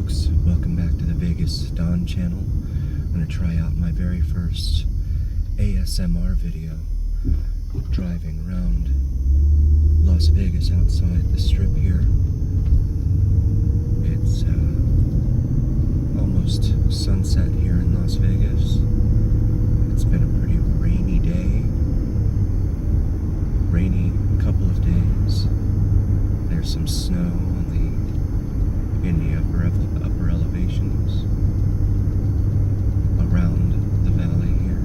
folks, welcome back to the Vegas Dawn channel. I'm going to try out my very first ASMR video driving around Las Vegas outside the strip here. It's almost sunset here in Las Vegas. It's been a pretty rainy day, rainy couple of days. There's some snow in the upper elevations around the valley here.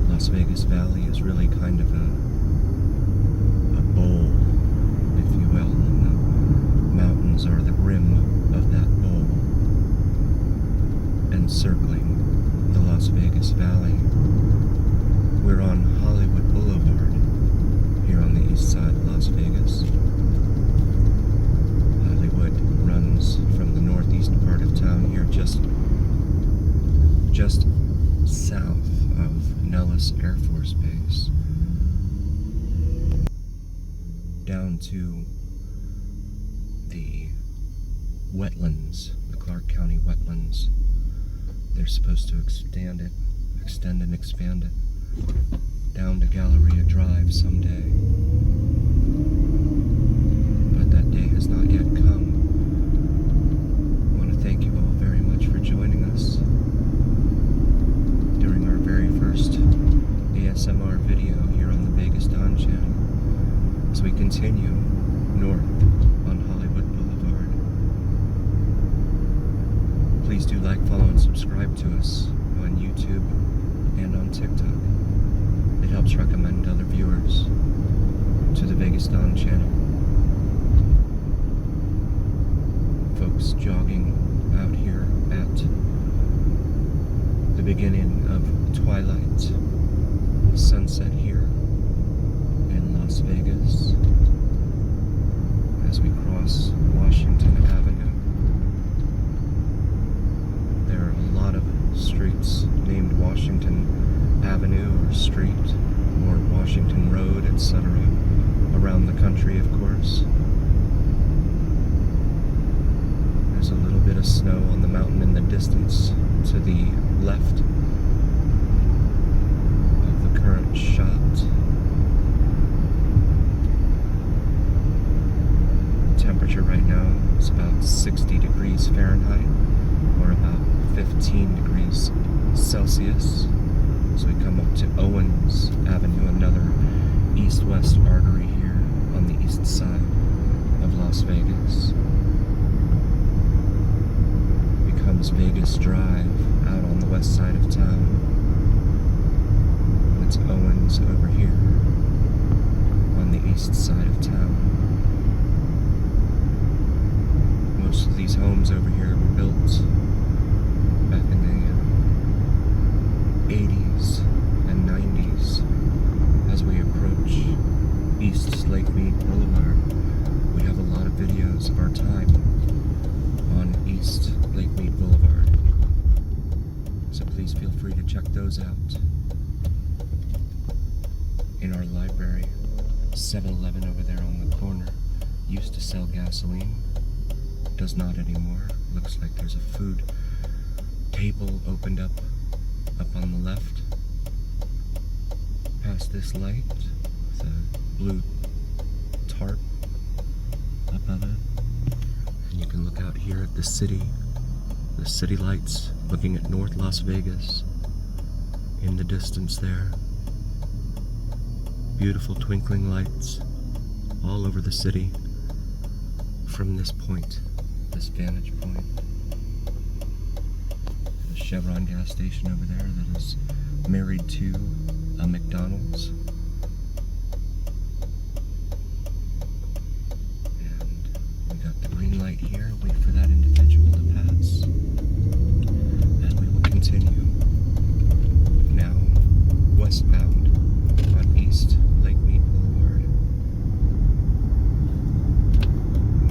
Las Vegas Valley is really kind of a bowl, if you will, and the mountains are the rim of that bowl, encircling the Las Vegas Valley. We're on Hollywood Boulevard here on the east side of Las Vegas. Runs from the northeast part of town here, just south of Nellis Air Force Base, down to the wetlands, the Clark County wetlands. They're supposed to extend and expand it down to Galleria Drive someday, but that day has not yet come. Thank you all very much for joining us during our very first ASMR video here on the Vegas Dawn channel as we continue north on Hollywood Boulevard. Please do like, follow, and subscribe to us on YouTube and on TikTok. It helps recommend other viewers to the Vegas Dawn channel. Folks jogging out here at the beginning of twilight, sunset here in Las Vegas as we cross Washington Avenue. There are a lot of streets named Washington Avenue or Street or Washington Road, etc. around the country, of course. There's a little bit of snow on the mountain in the distance to the left of the current shot. Temperature right now is about 60 degrees Fahrenheit or about 15 degrees Celsius. So we come up to Owens Avenue, another east-west artery here on the east side of Las Vegas. Comes Vegas Drive out on the west side of town. It's Owens over here on the east side of town. Most of these homes over here were built back in the 80s and 90s. As we approach East Lake Mead Boulevard, we have a lot of videos of our time on East Lake Mead Boulevard, so please feel free to check those out. In our library, 7-Eleven over there on the corner used to sell gasoline, does not anymore. Looks like there's a food table opened up on the left past this light with a blue tarp above it. And you can look out here at the city lights, looking at North Las Vegas in the distance there. Beautiful twinkling lights all over the city from this point, this vantage point. The Chevron gas station over there that is married to a McDonald's. Green light here, wait for that individual to pass, and we will continue now westbound on East Lake Mead Boulevard.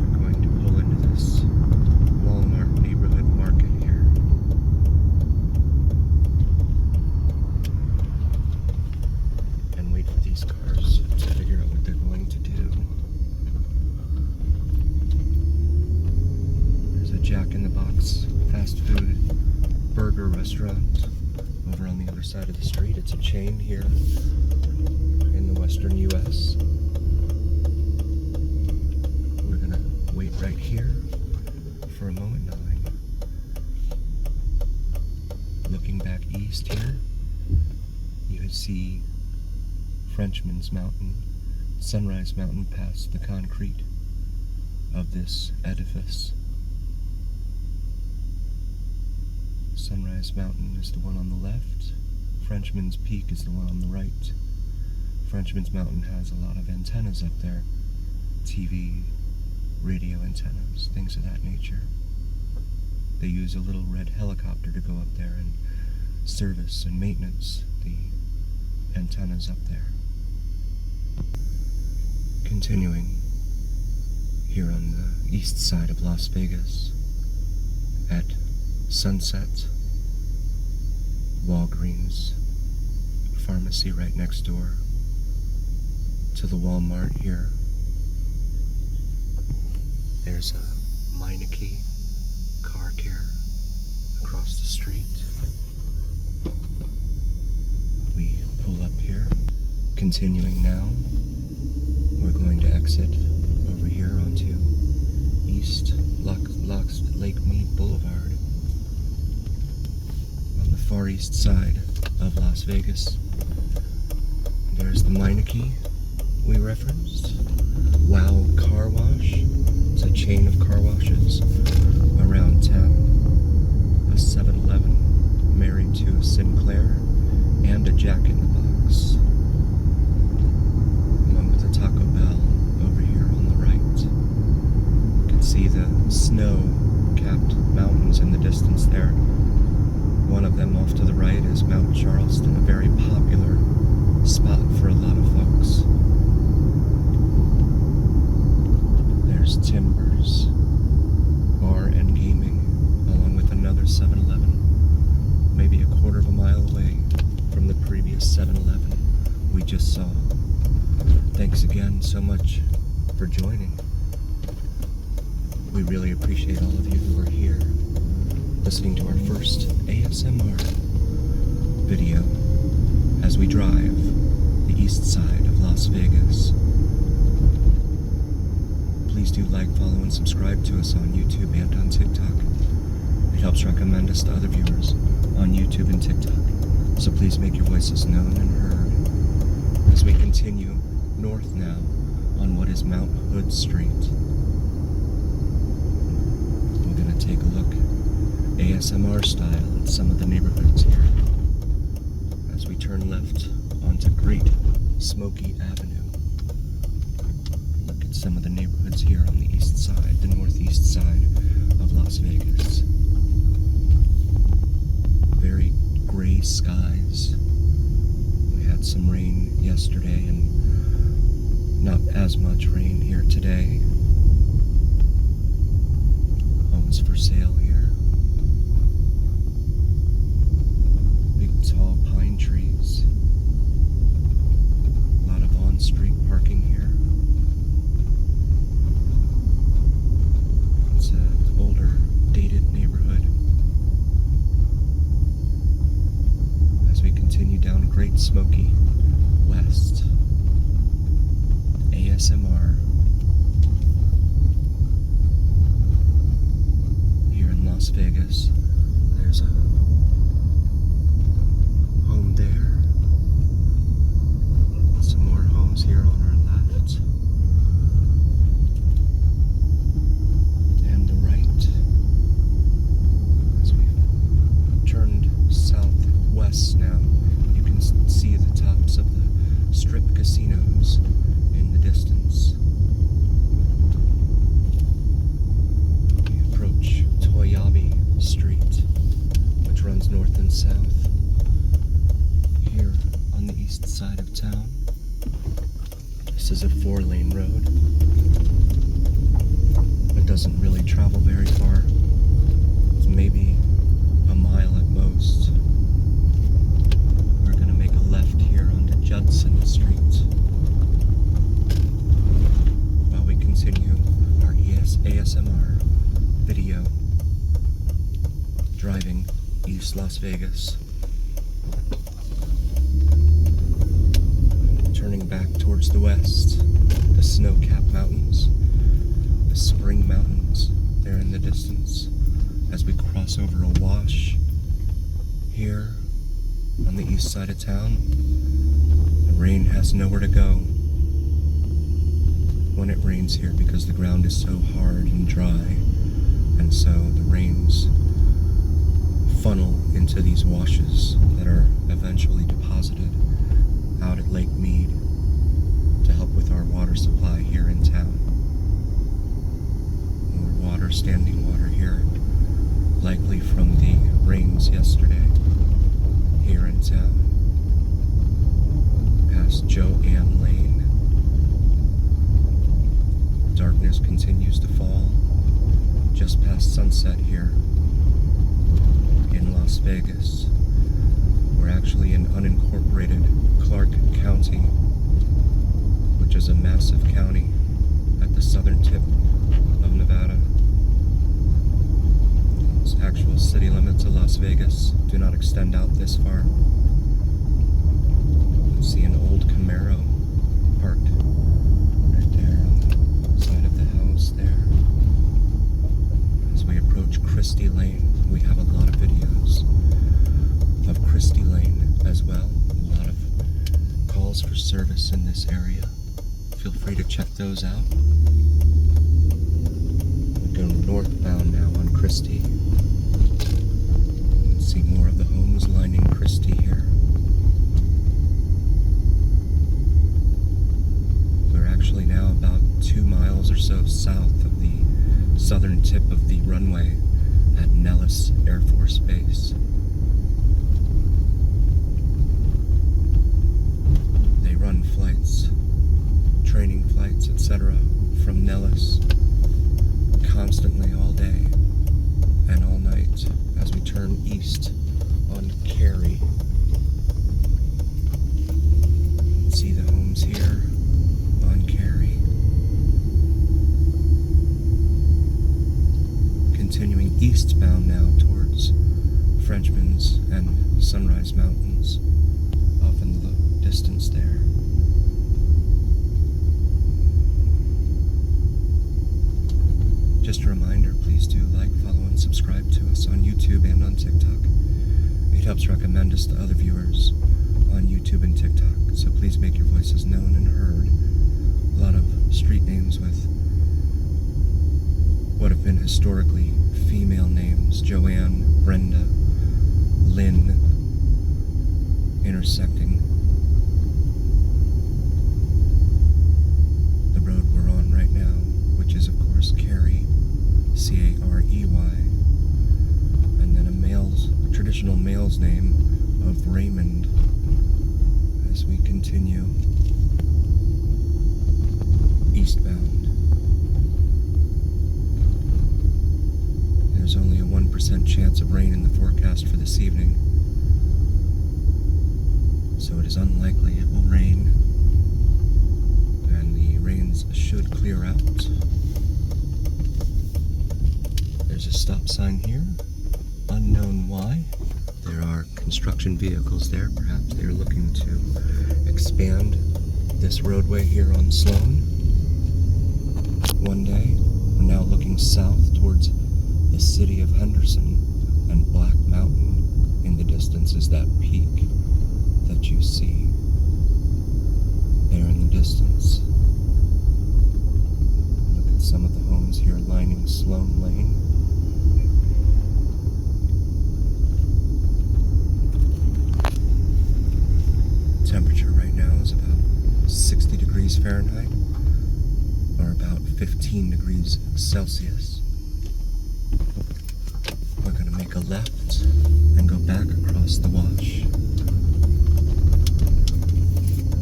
We're going to pull into this Walmart neighborhood market here. And wait for these cars to figure out what they're going to do. Jack in the Box fast food burger restaurant over on the other side of the street. It's a chain here in the western US. We're gonna wait right here for a moment. Now I'm looking back east here. You would see Frenchman's Mountain, Sunrise Mountain past the concrete of this edifice. Sunrise Mountain is the one on the left. Frenchman's Peak is the one on the right. Frenchman's Mountain has a lot of antennas up there. TV, radio antennas, things of that nature. They use a little red helicopter to go up there and service and maintenance the antennas up there. Continuing here on the east side of Las Vegas at Sunset, Walgreens pharmacy right next door to the Walmart here. There's a Meineke car care across the street. We pull up here. Continuing now, we're going to exit over here onto East Lake Mead Boulevard on the far east side of Las Vegas. There's the Meineke we referenced. Wow Car Wash. It's a chain of car washes around town. A 7-Eleven married to a Sinclair and a Jack in the Box. Along with a Taco Bell over here on the right. You can see the snow-capped mountains in the distance there. One of them off to the right is Mount Charleston, a very popular spot for a lot of folks. There's Timbers Bar and Gaming, along with another 7-Eleven, maybe a quarter of a mile away from the previous 7-Eleven we just saw. Thanks again so much for joining. We really appreciate all of you who are here listening to our first ASMR video as we drive the east side of Las Vegas. Please do like, follow, and subscribe to us on YouTube and on TikTok. It helps recommend us to other viewers on YouTube and TikTok. So please make your voices known and heard as we continue north now on what is Mount Hood Street. We're going to take a look ASMR style at some of the neighborhoods here as we turn left onto Great Smoky Avenue. Look at some of the neighborhoods here on the east side, the northeast side of Las Vegas. Very gray skies. We had some rain yesterday and not as much rain here today. Homes for sale here. Big tall pine trees. A lot of on-street parking here. It's an older, dated neighborhood. As we continue down Great Smoky West. ASMR. Here in Las Vegas. There's a home there. Some more homes here on our left. And the right. As we've turned southwest now, you can see the tops of the strip casinos in the distance. We approach Toyabe Street, which runs north and south here on the east side of town. This is a 4-lane road. It doesn't really travel very far. It's maybe a mile at most. We're gonna make a left here onto Judson Street while we continue our ASMR video driving East Las Vegas. Turning back towards the west, the snow-capped mountains, the spring mountains there in the distance as we cross over a wash here on the east side of town. The rain has nowhere to go when it rains here because the ground is so hard and dry, and so the rains funnel into these washes that are eventually deposited out at Lake Mead to help with our water supply here in town. More water, standing water here, likely from the rains yesterday here in town. Past Joanne Lane. Darkness continues to fall just past sunset here in Las Vegas. We're actually in unincorporated Clark County, which is a massive county at the southern tip of Nevada. Its actual city limits of Las Vegas do not extend out this far. You can see an old Camaro parked right there on the side of the house there. As we approach Christie Lane, we have a lot of videos of Christie Lane as well. A lot of calls for service in this area. Feel free to check those out. We go northbound now on Christie. You can see more of the homes lining Christie here. We're actually now about 2 miles or so south of the southern tip of the runway at Nellis Air Force Base. They run flights, training flights, etc. from Nellis constantly all day and all night as we turn east on Cary. See the homes here on Cary. Continuing eastbound now towards Frenchman's and Sunrise Mountains off in the distance there. Just a reminder, please do like, follow, and subscribe to us on YouTube and on TikTok. It helps recommend us to other viewers on YouTube and TikTok, so please make your voices known and heard. A lot of street names with what have been historically female names: Joanne, Brenda, Lynn, intersecting the road we're on right now, which is of course Cary, C-A-R-E-Y, and then a traditional male's name of Raymond as we continue eastbound. There's only a 1% chance of rain in the forecast for this evening, so it is unlikely it will rain, and the rains should clear out. There's a stop sign here, unknown why. There are construction vehicles there. Perhaps they are looking to expand this roadway here on Sloan one day. We're now looking south towards the city of Henderson, and Black Mountain in the distance is that peak that you see there in the distance. Look at some of the homes here lining Sloan Lane. Temperature right now is about 60 degrees Fahrenheit, or about 15 degrees Celsius. We're going to make a left and go back across the wash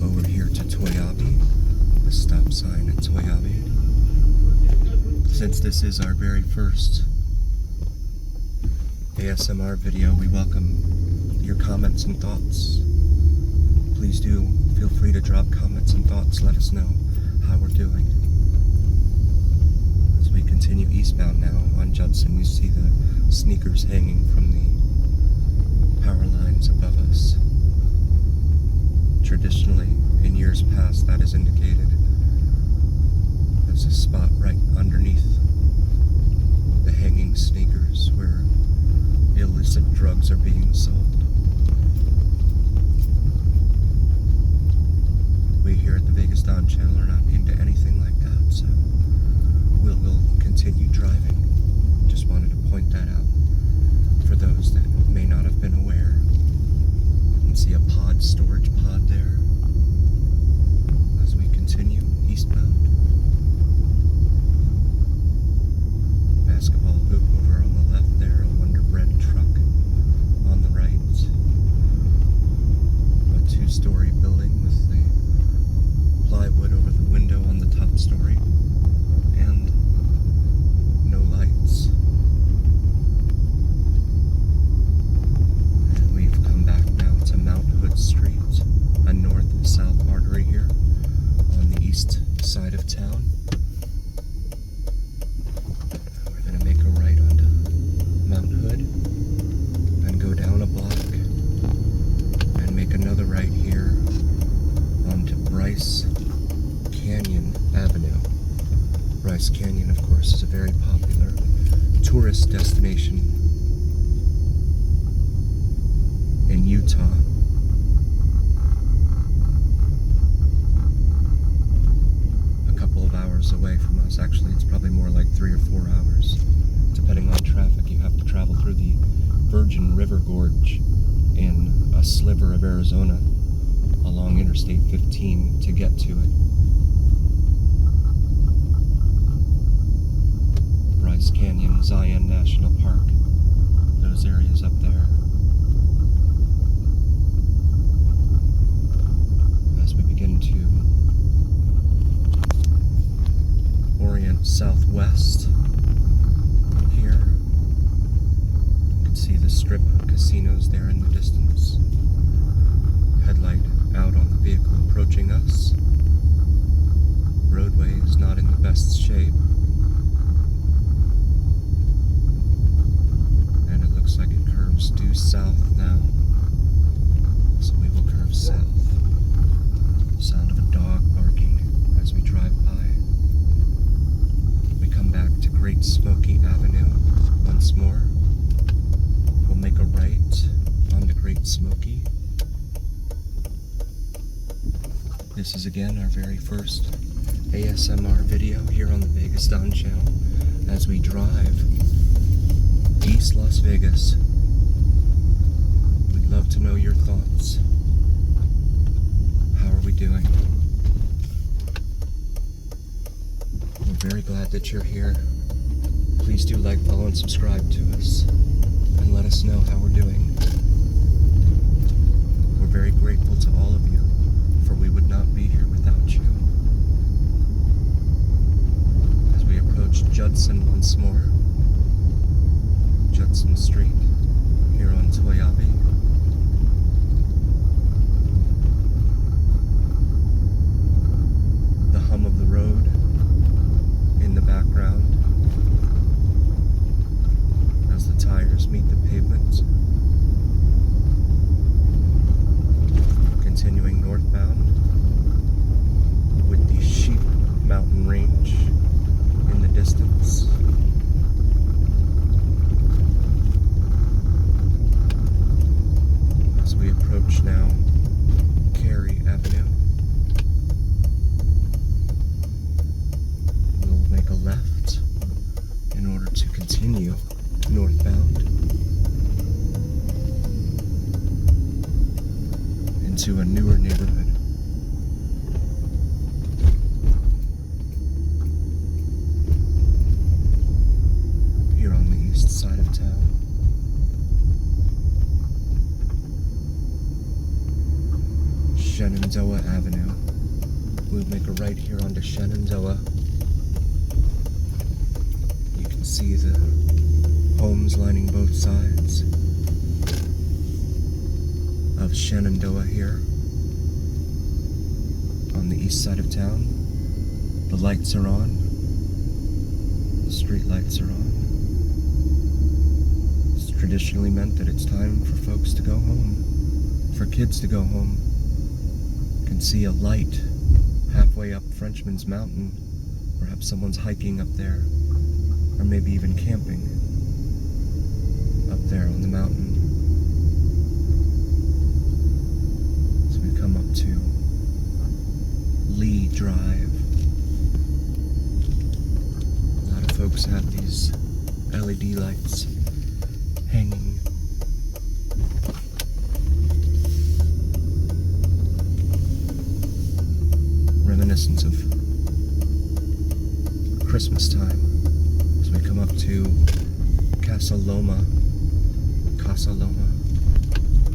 over here to Toyabe, the stop sign at Toyabe. Since this is our very first ASMR video, we welcome your comments and thoughts. Please do feel free to drop comments and thoughts. Let us know how we're doing as we continue continue eastbound now on Judson. You see the sneakers hanging from the power lines above us. Traditionally, in years past, that is indicated as a spot right underneath the hanging sneakers where illicit drugs are being sold. We here at the Vegas Dawn Channel are not into anything like that, so we'll continue driving. Just wanted to point that out for those that may not have been aware. You can see a storage pod there as we continue eastbound. Basketball hoop over on the left there, a Wonder Bread truck on the right. A two-story building with the plywood over the window on the top story, and no lights. And we've come back now to Mount Hood Street, a north-south artery here on the east side of town. We're going to make a right onto Mount Hood and go down a block and make another right here onto Bryce Canyon Avenue. Bryce Canyon, of course, is a very popular tourist destination in Utah. A couple of hours away from us. Actually, it's probably more like 3 or 4 hours. Depending on traffic, you have to travel through the Virgin River Gorge in a sliver of Arizona along Interstate 15 to get to it. Bryce Canyon, Zion National Park, those areas up there. As we begin to orient southwest here, you can see the strip casinos there in the distance. Headlight out on the vehicle approaching us. Roadway is not in the best shape. And it looks like it curves due south now. So we will curve south. Sound of a dog barking as we drive by. We come back to Great Smoky Avenue once more. We'll make a right onto Great Smoky. This is again our very first ASMR video here on the Vegas Dawn Channel as we drive East Las Vegas. We'd love to know your thoughts. How are we doing? We're very glad that you're here. Please do like, follow, and subscribe to us and let us know how we're doing. We're very grateful to all of you, for we would not be here without you. As we approach Judson once more, Judson Street here on Toyabe. The hum of the road in the background as the tires meet the pavement. Continuing northbound with the Sheep Mountain Range in the distance. As we approach now Cary Avenue, we'll make a left in order to continue northbound into a newer neighborhood. Here on the east side of town. Shenandoah Avenue. We'll make a right here onto Shenandoah. You can see the homes lining both sides of Shenandoah here on the east side of town. The lights are on, street lights are on. It's traditionally meant that it's time for folks to go home, for kids to go home. You can see a light halfway up Frenchman's Mountain. Perhaps someone's hiking up there, or maybe even camping up there on the mountain. So we come up to Lee Drive. A lot of folks have these LED lights hanging. Reminiscence of Christmas time. So we come up to Casa Loma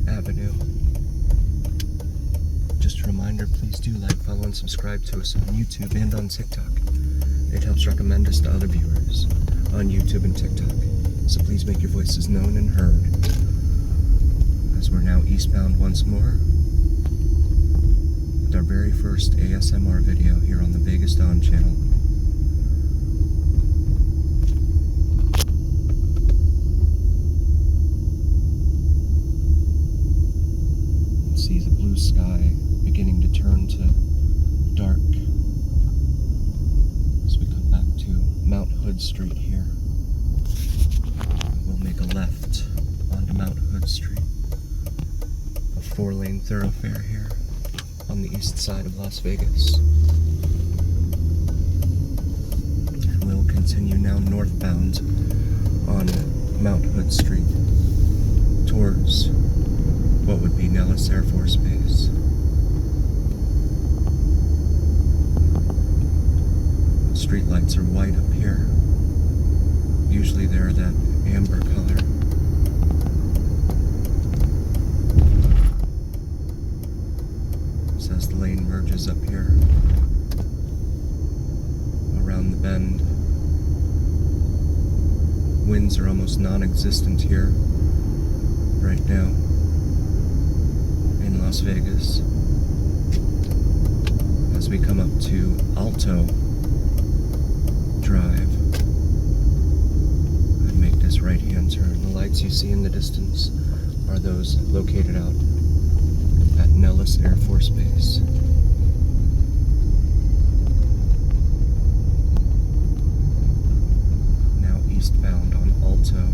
Avenue. Just a reminder, please do like, follow, and subscribe to us on YouTube and on TikTok. It helps recommend us to other viewers on YouTube and TikTok. So please make your voices known and heard. As we're now eastbound once more, with our very first ASMR video here on the Vegas Dawn channel. See the blue sky beginning to turn to dark as we come back to Mount Hood Street here. We'll make a left onto Mount Hood Street, a 4-lane thoroughfare here on the east side of Las Vegas. And we'll continue now northbound on Mount Hood Street towards what would be Nellis Air Force Base. Street lights are white up here. Usually they're that amber color. So as the lane merges up here around the bend, winds are almost non-existent here right now in Las Vegas. As we come up to Alto Drive and make this right-hand turn. The lights you see in the distance are those located out at Nellis Air Force Base. Now eastbound on Alto.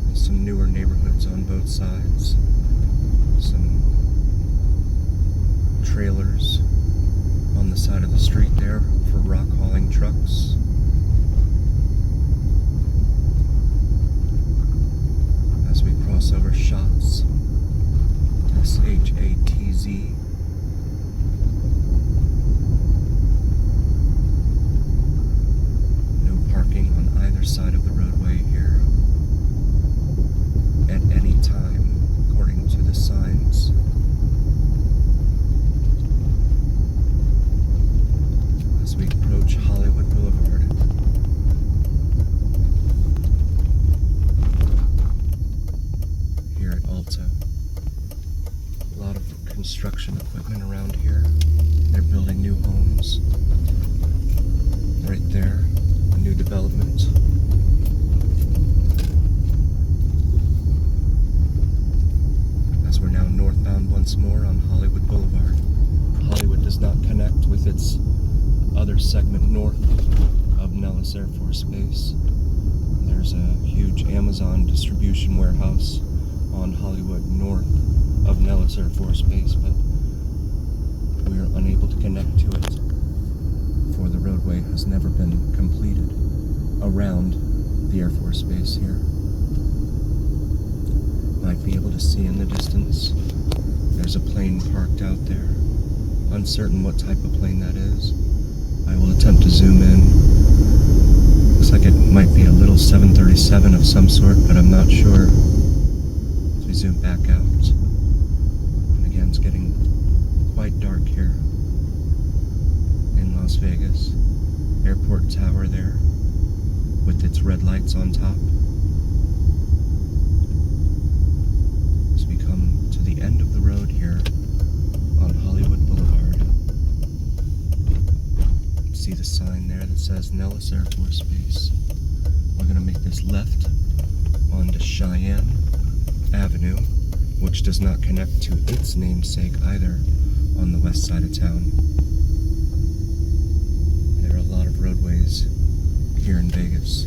There's some newer neighborhoods on both sides. Some trailers on the side of the street there for rock hauling trucks. As we cross over Schatz, S-H-A-T-Z. No parking on either side of the roadway here at any time, according to the signs. As we approach Hollywood Boulevard. Here at Alto. A lot of construction equipment around here. They're building new homes. Right there, a new development. As we're now northbound once more on Hollywood Boulevard. Hollywood does not connect with its other segment north of Nellis Air Force Base. There's a huge Amazon distribution warehouse on Hollywood north of Nellis Air Force Base, but we are unable to connect to it, for the roadway has never been completed around the Air Force Base here. Might be able to see in the distance, there's a plane parked out there. Uncertain what type of plane that is. I will attempt to zoom in. Looks like it might be a little 737 of some sort, but I'm not sure. As we zoom back out. And again, it's getting quite dark here in Las Vegas. Airport tower there with its red lights on top. As we come to the end of the road here on Hollywood Boulevard. see the sign there that says Nellis Air Force Base. We're going to make this left onto Cheyenne Avenue, which does not connect to its namesake either on the west side of town. There are a lot of roadways here in Vegas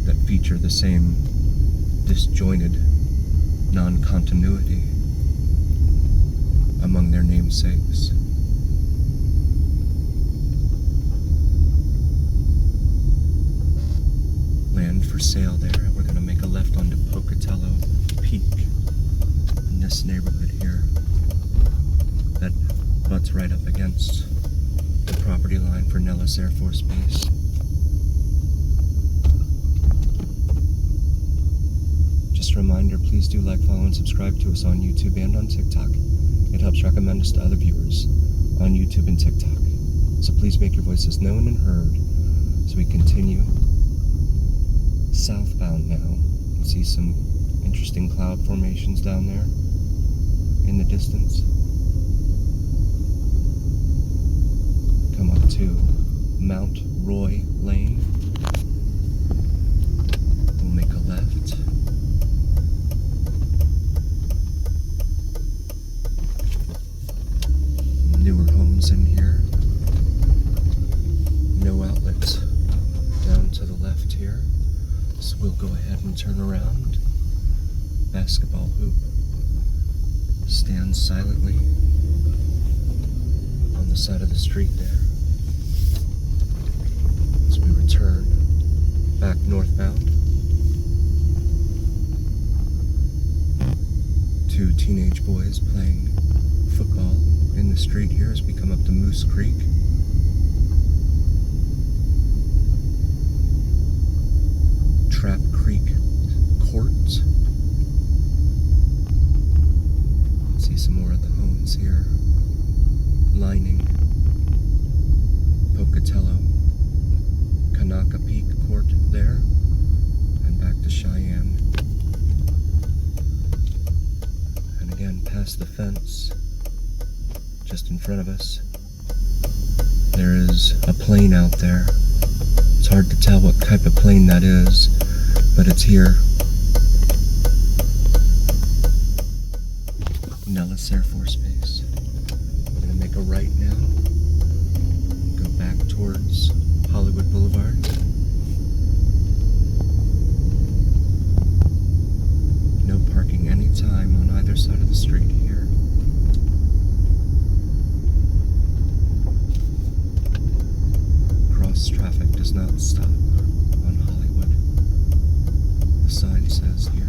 that feature the same disjointed non-continuity among their namesakes. Land for sale there, and we're going to make a left onto Pocatello Peak in this neighborhood here that butts right up against the property line for Nellis Air Force Base. Just a reminder, please do like, follow, and subscribe to us on YouTube and on TikTok. It helps recommend us to other viewers on YouTube and TikTok. So please make your voices known and heard as we continue southbound now. You can see some interesting cloud formations down there in the distance. Come up to Mount Roy Lane. We'll make a left. Newer homes in here. No outlets down to the left here. So we'll go ahead and turn around. Basketball hoop stands silently on the side of the street there. As we return back northbound. Two teenage boys playing football in the street here as we come up to Moose Creek. Trap Creek Court. See some more of the homes here lining Pocatello, Kanaka Peak Court there, and back to Cheyenne. And again, past the fence, just in front of us, there is a plane out there. It's hard to tell what type of plane that is, but it's here. Nellis Air Force Base. We're going to make a right now. Go back towards Hollywood Boulevard. No parking anytime on either side of the street here. Cross traffic does not stop on Hollywood. The sign says here.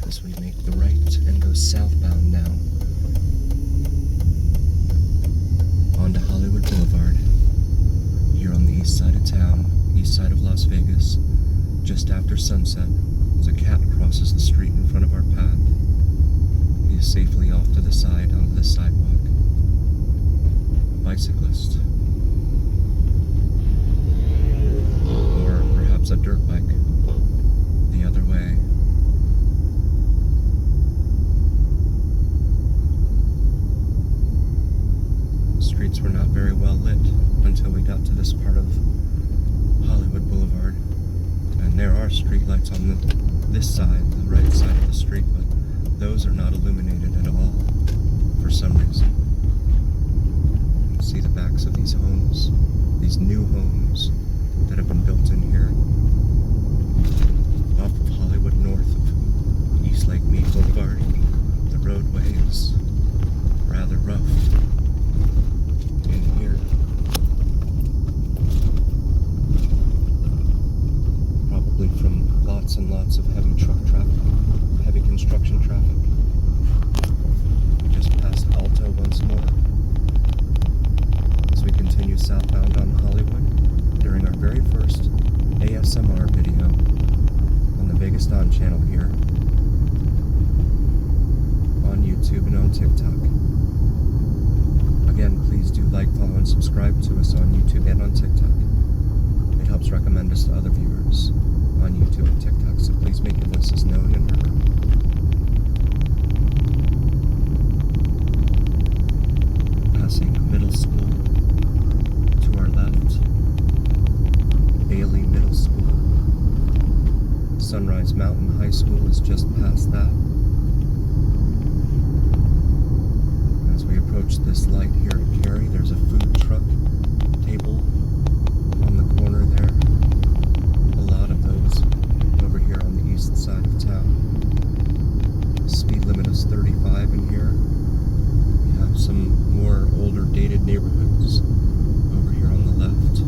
As we make the right and go southbound now onto Hollywood Boulevard here on the east side of town, east side of Las Vegas. Just after sunset, as a cat crosses the street in front of our path, he is safely off to the side onto the sidewalk. A bicyclist, or perhaps a dirt bike, the other way. Streets were not very well lit until we got to this part of Hollywood Boulevard. And there are street lights on this side, the right side of the street, but those are not illuminated at all for some reason. You can see the backs of these homes, these new homes that have been built in here off of Hollywood, north of East Lake Mead Boulevard. The roadway is rather rough in here. Probably from lots and lots of heavy truck traffic, heavy construction traffic. We just passed Alto once more as we continue southbound on Hollywood during our very first ASMR video on the Vegas Dawn channel here on YouTube and on TikTok. Again, please do like, follow, and subscribe to us on YouTube and on TikTok. It helps recommend us to other viewers on YouTube and TikTok, so please make your voices known and heard. passing middle school to our left, Bailey Middle School. Sunrise Mountain High School is just past that. As we approach this light here at Cary, there's a food truck table on the corner there. A lot of those over here on the east side of town. The speed limit is 35 in here. We have some more older dated neighborhoods over here on the left.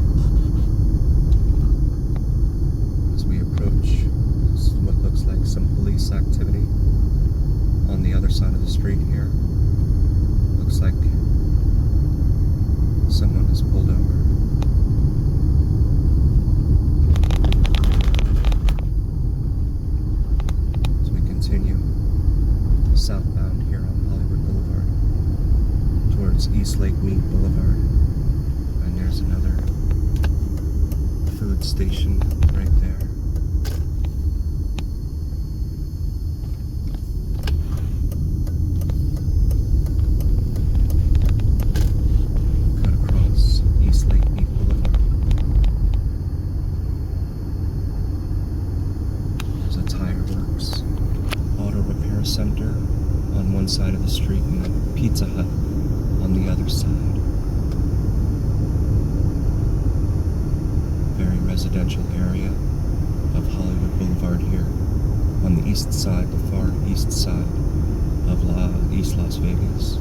As we approach what looks like some police activity on the other side of the street here. Looks like someone is pulled over. As we continue southbound here on Hollywood Boulevard towards East Lake Mead Boulevard, and there's another food station right there. Center on one side of the street and a Pizza Hut on the other side. Very residential area of Hollywood Boulevard here on the east side, the far east side of East Las Vegas.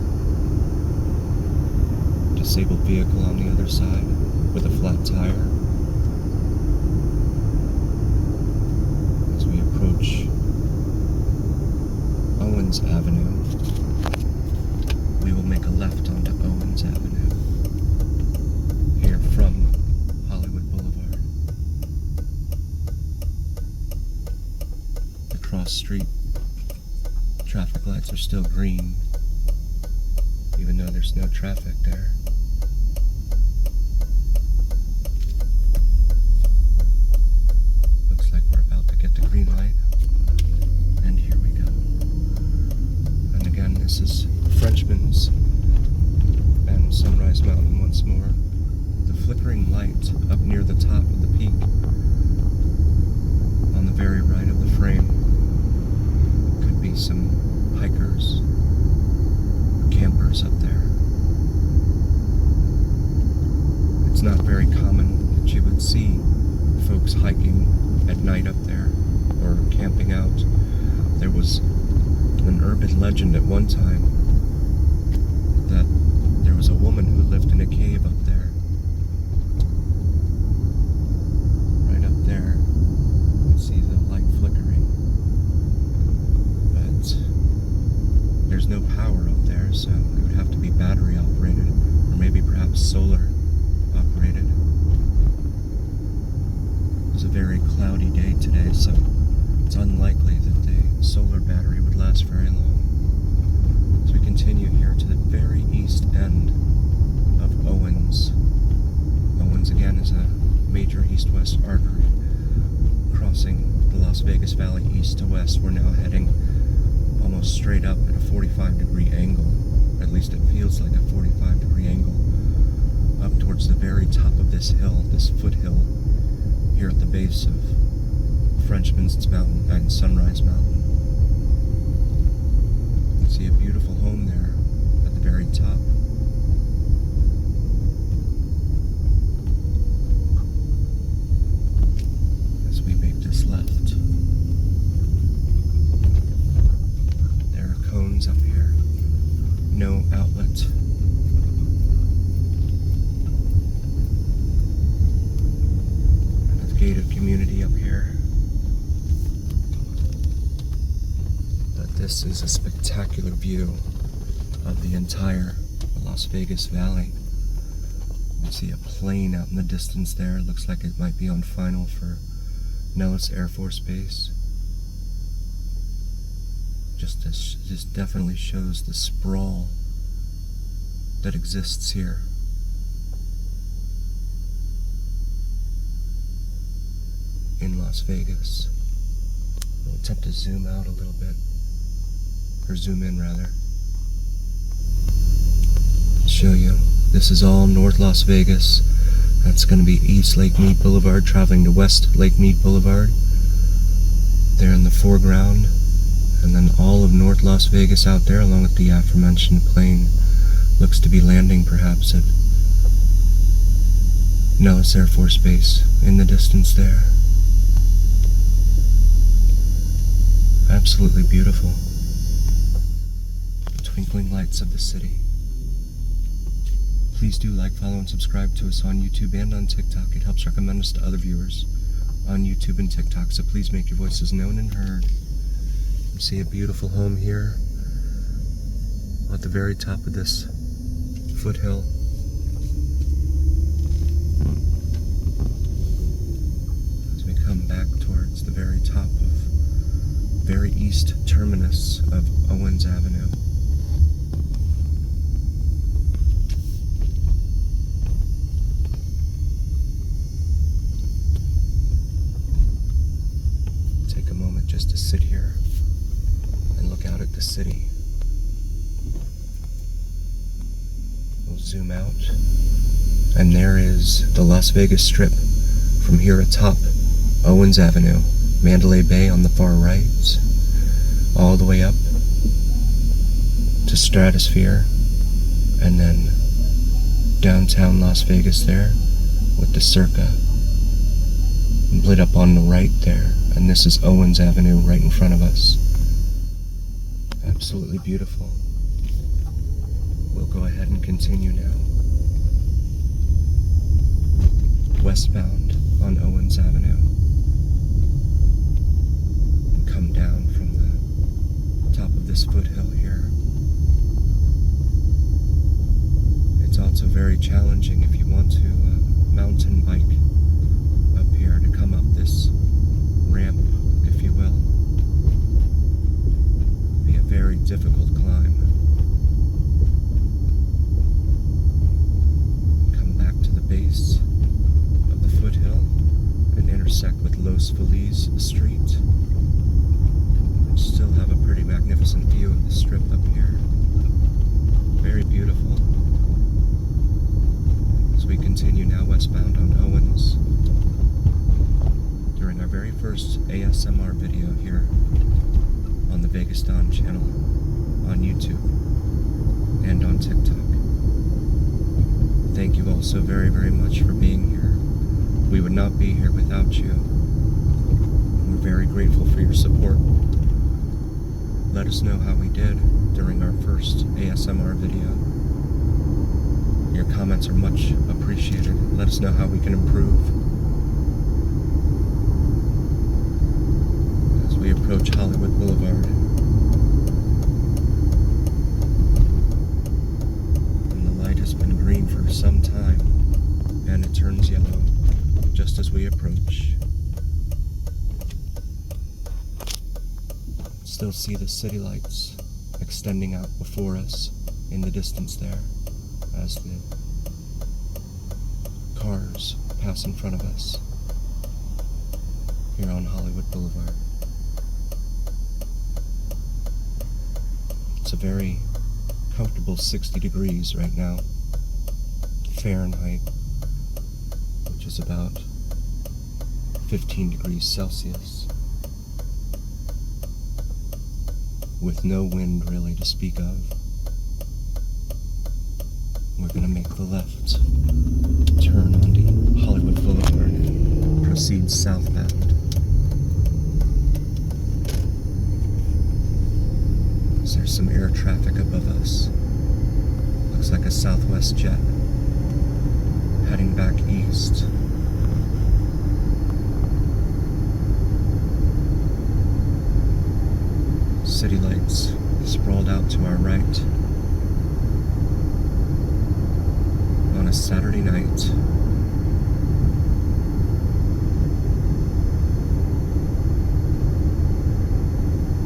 Disabled vehicle on the other side with a flat tire. As we approach Owens Avenue, we will make a left onto Owens Avenue here from Hollywood Boulevard. The cross street traffic lights are still green, even though there's no traffic there. Looks like we're about to get the green light. And here we go. And again, this is Frenchman's and Sunrise Mountain once more. The flickering light up near the top of the peak on the very right of the frame could be some hikers or campers up there. It's not very common that you would see folks hiking at night up there or camping out. There was an urban legend at one time that there was a woman who lived in a cave up there. Right up there, you can see the light flickering. But there's no power up there, so it would have to be battery operated, or maybe perhaps solar operated. It was a very cloudy day today, so it's unlikely that the solar battery would last very long. As we continue here to the very east end of Owens. Owens again is a major east-west artery crossing the Las Vegas Valley east to west. We're now heading almost straight up at a 45-degree angle. At least it feels like a 45-degree angle up towards the very top of this hill, this foothill here at the base of Frenchman's Mountain and Sunrise Mountain. You see a beautiful home there at the very top. As we make this left, there are cones up here. No outlet. And a gated community up here. This is a spectacular view of the entire Las Vegas Valley. You see a plane out in the distance there. It looks like it might be on final for Nellis Air Force Base. This definitely shows the sprawl that exists here. In Las Vegas. I'll attempt to zoom out a little bit. Or zoom in, rather. show you. This is all North Las Vegas. That's going to be East Lake Mead Boulevard traveling to West Lake Mead Boulevard. There in the foreground. And then all of North Las Vegas out there, along with the aforementioned plane. Looks to be landing perhaps at Nellis Air Force Base in the distance there. Absolutely beautiful. The twinkling lights of the city. Please do like, follow, and subscribe to us on YouTube and on TikTok. It helps recommend us to other viewers on YouTube and TikTok, so please make your voices known and heard. You see a beautiful home here at the very top of this foothill. As we come back towards the very top of very east terminus of Owens Avenue. Take a moment just to sit here and look out at the city. We'll zoom out, and there is the Las Vegas Strip from here atop Owens Avenue, Mandalay Bay on the far right, all the way up to Stratosphere, and then downtown Las Vegas there with the Circa lit up on the right there, and this is Owens Avenue right in front of us. Absolutely beautiful. We'll go ahead and continue now. Westbound on Owens Avenue. And come down from the top of this foothill here. It's also very challenging if you want to mountain bike up here to come up this ramp, if you will. Be a very difficult climb. Come back to the base of the foothill and intersect with Los Feliz Street. And still have a pretty magnificent view of the strip up here. Very beautiful. As we continue now westbound on Owens. During our very first ASMR video here on the Vegas Dawn channel, on YouTube, and on TikTok. Thank you all so very, very much for being here. We would not be here without you. We're very grateful for your support. Let us know how we did during our first ASMR video. Your comments are much appreciated. Let us know how we can improve. As we approach Hollywood Boulevard. And the light has been green for some time, and it turns yellow just as we approach. Still see the city lights extending out before us in the distance there as the cars pass in front of us here on Hollywood Boulevard. It's a very comfortable 60 degrees right now, Fahrenheit, which is about 15 degrees Celsius, with no wind really to speak of. We're going to make the left turn onto Hollywood Boulevard and proceed southbound. There's some air traffic above us. Looks like a Southwest jet heading back east. City lights sprawled out to our right on a Saturday night.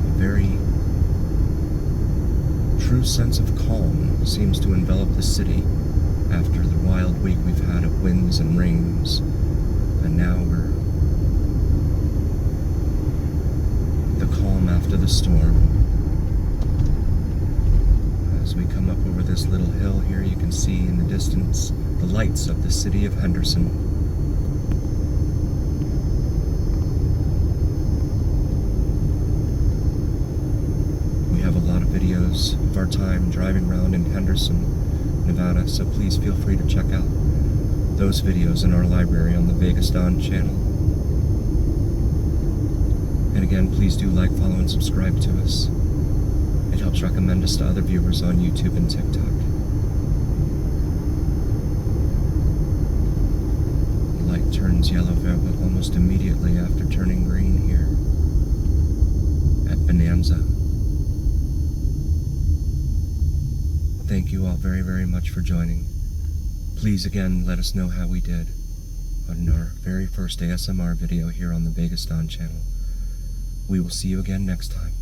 A very true sense of calm seems to envelop the city after the wild week we've had of winds and rains, and now we're the calm after the storm. As we come up over this little hill here, you can can see in the distance the lights of the city of Henderson. We have a lot of videos of our time driving around in Henderson, Nevada, so please feel free to check out those videos in our library on the Vegas Dawn channel. And again, please do like, follow, and subscribe to us. It helps recommend us to other viewers on YouTube and TikTok. The light turns yellow almost immediately after turning green here at Bonanza. Thank you all very, very much for joining. Please again let us know how we did on our very first ASMR video here on the Vegas Dawn channel. We will see you again next time.